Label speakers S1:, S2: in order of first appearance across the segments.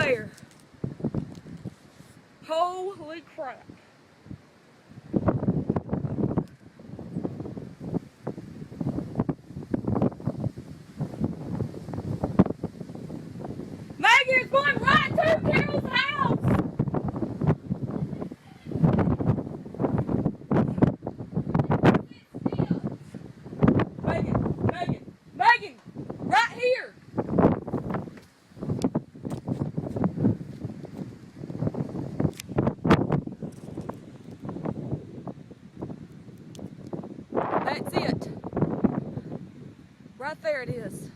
S1: there. Holy crap. Maggie is going right through Carol's house. Megan, right here. That's it. Right there it is.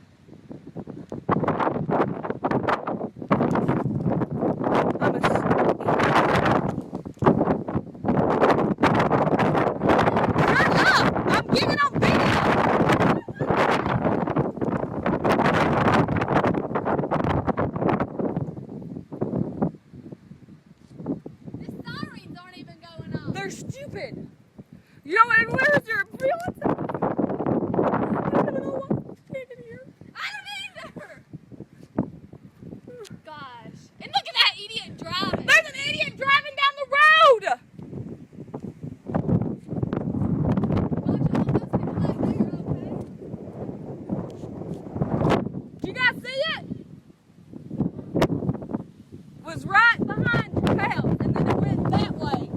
S1: They're stupid. You know what? Where's your fiance? I don't know what's standing here.
S2: I don't either. Gosh. And look at that idiot driving.
S1: There's an idiot driving down the road. You guys see it? Was right behind the house, and then it went that way.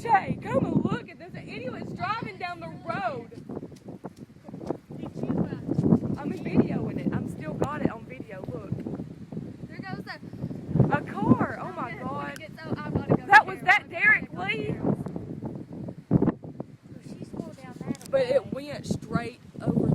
S1: Shay, come and look at this. The idiot is driving down the road. I'm videoing it. I'm still got it on video. Look.
S2: There goes
S1: a car. Oh my God. That was that Derek Lee. But it went straight over